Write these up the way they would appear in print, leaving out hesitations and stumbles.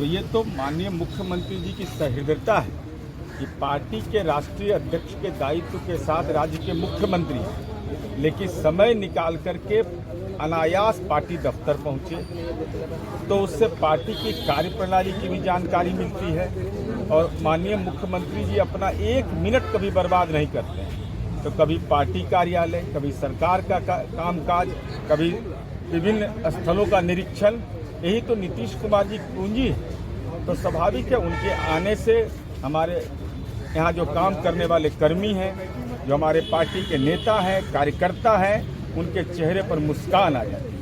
तो ये तो माननीय मुख्यमंत्री जी की सहृदयता है कि पार्टी के राष्ट्रीय अध्यक्ष के दायित्व के साथ राज्य के मुख्यमंत्री लेकिन समय निकाल करके अनायास पार्टी दफ्तर पहुंचे, तो उससे पार्टी की कार्यप्रणाली की भी जानकारी मिलती है। और माननीय मुख्यमंत्री जी अपना एक मिनट कभी बर्बाद नहीं करते हैं। तो कभी पार्टी कार्यालय, कभी सरकार का कामकाज, कभी विभिन्न स्थलों का निरीक्षण, यही तो नीतीश कुमार जी की पूंजी है। तो स्वाभाविक है उनके आने से हमारे यहाँ जो काम करने वाले कर्मी हैं, जो हमारे पार्टी के नेता हैं, कार्यकर्ता हैं, उनके चेहरे पर मुस्कान आ जाती है।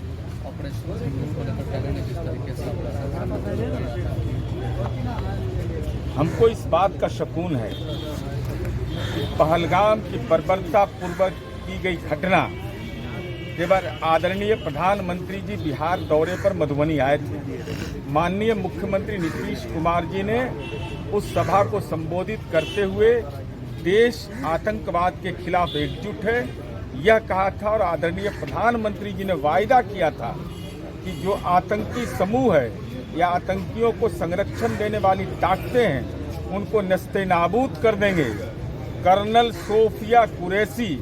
हमको इस बात का शकून है कि पहलगाम की बर्बरतापूर्वक की गई घटना के बाद आदरणीय प्रधानमंत्री जी बिहार दौरे पर मधुबनी आए थे। माननीय मुख्यमंत्री नीतीश कुमार जी ने उस सभा को संबोधित करते हुए देश आतंकवाद के खिलाफ एकजुट है यह कहा था, और आदरणीय प्रधानमंत्री जी ने वायदा किया था कि जो आतंकी समूह है या आतंकियों को संरक्षण देने वाली ताकतें हैं उनको नस्ते-नाबूद कर देंगे। कर्नल सोफिया कुरैशी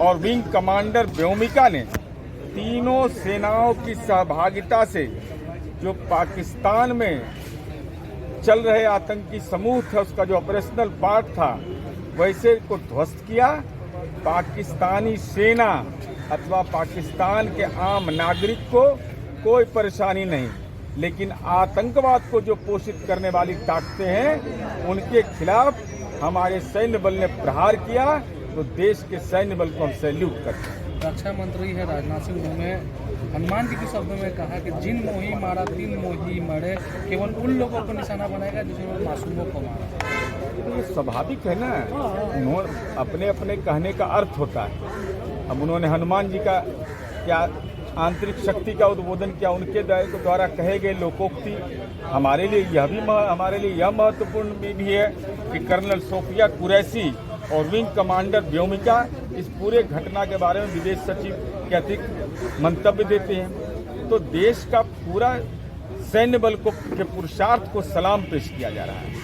और विंग कमांडर व्योमिका ने तीनों सेनाओं की सहभागिता से जो पाकिस्तान में चल रहे आतंकी समूह थे उसका जो ऑपरेशनल पार्ट था वैसे को ध्वस्त किया। पाकिस्तानी सेना अथवा पाकिस्तान के आम नागरिक को कोई परेशानी नहीं, लेकिन आतंकवाद को जो पोषित करने वाली ताकतें हैं उनके खिलाफ हमारे सैन्य बल ने प्रहार किया। तो देश के सैन्य बल को हम सैल्यूट करते हैं। रक्षा मंत्री है राजनाथ सिंह ने हनुमान जी के शब्दों में कहा कि जिन मोही मारा तीन मोही मरे, केवल उन लोगों को निशाना बनाएगा जिन्होंने मासूमों को मारा। तो ये स्वाभाविक है ना, उन्होंने अपने अपने कहने का अर्थ होता है। अब उन्होंने हनुमान जी का क्या आंतरिक शक्ति का उद्बोधन किया, उनके द्वारा कहे गए लोकोक्ति हमारे लिए यह महत्वपूर्ण भी है कि कर्नल सोफिया कुरैशी और विंग कमांडर व्योमिका इस पूरे घटना के बारे में विदेश सचिव के अधिक मंतव्य देते हैं। तो देश का पूरा सैन्य बल को के पुरुषार्थ को सलाम पेश किया जा रहा है।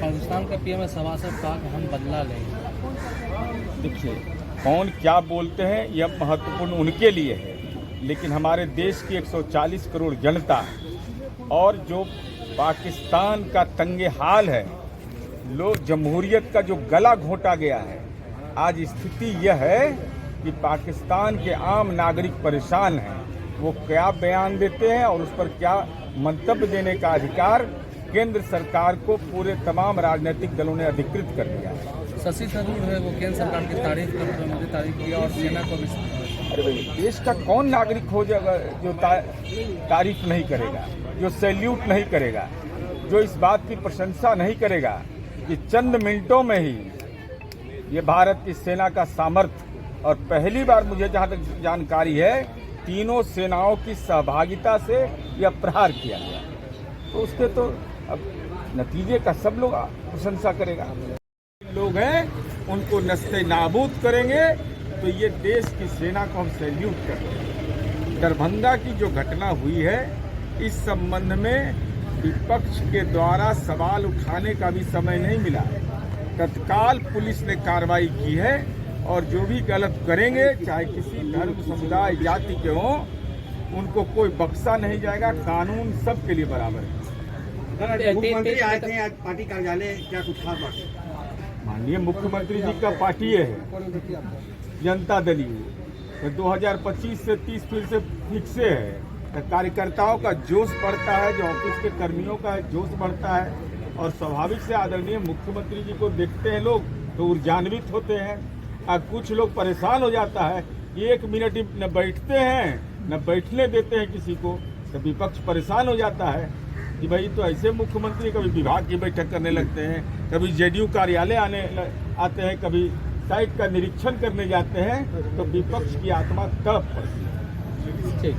पाकिस्तान का पीएम सभा से पाक हम बदला लेंगे। देखिए कौन क्या बोलते हैं यह महत्वपूर्ण उनके लिए है, लेकिन हमारे देश की 140 करोड़ जनता और जो पाकिस्तान का तंगे हाल है, लोग जमहूरियत का जो गला घोंटा गया है, आज स्थिति यह है कि पाकिस्तान के आम नागरिक परेशान हैं। वो क्या बयान देते हैं और उस पर क्या मंतव्य देने का अधिकार केंद्र सरकार को पूरे तमाम राजनीतिक दलों ने अधिकृत कर दिया है। शशि थरूर है वो केंद्र सरकार की तारीफ किया और सेना को भी। अरे भाई, देश का कौन नागरिक हो जाएगा जो तारीफ नहीं करेगा, जो सैल्यूट नहीं करेगा, जो इस बात की प्रशंसा नहीं करेगा कि चंद मिनटों में ही ये भारत की सेना का सामर्थ्य, और पहली बार मुझे जहाँ तक जानकारी है तीनों सेनाओं की सहभागिता से यह प्रहार किया गया, तो उसके तो अब नतीजे का सब लोग प्रशंसा करेगा। लोग हैं उनको नस्ते-नाबूद करेंगे, तो ये देश की सेना को हम सैल्यूट करेंगे। दरभंगा की जो घटना हुई है इस संबंध में विपक्ष के द्वारा सवाल उठाने का भी समय नहीं मिला। तत्काल पुलिस ने कार्रवाई की है और जो भी गलत करेंगे चाहे किसी धर्म समुदाय जाति के हों उनको कोई बख्शा नहीं जाएगा। कानून सबके लिए बराबर है। मुख्यमंत्री आए थे आज पार्टी कार्यालय, क्या कुछ खास बात? माननीय मुख्यमंत्री जी का पार्टी है जनता दल ही 2025 से 30 फिर से फिक्से है। कार्यकर्ताओं का जोश बढ़ता है, जो ऑफिस के कर्मियों का जोश बढ़ता है, और स्वाभाविक से आदरणीय मुख्यमंत्री जी को देखते हैं लोग तो ऊर्जान्वित होते हैं। अब कुछ लोग परेशान हो जाता है, 1 मिनट न बैठते हैं न बैठने देते हैं किसी को, तो विपक्ष परेशान हो जाता है कि भाई तो ऐसे मुख्यमंत्री कभी विभाग की बैठक करने लगते हैं, कभी जेडीयू कार्यालय आते हैं, कभी साइट का निरीक्षण करने जाते हैं, तो विपक्ष की आत्मा तड़प पड़ती है। ठीक।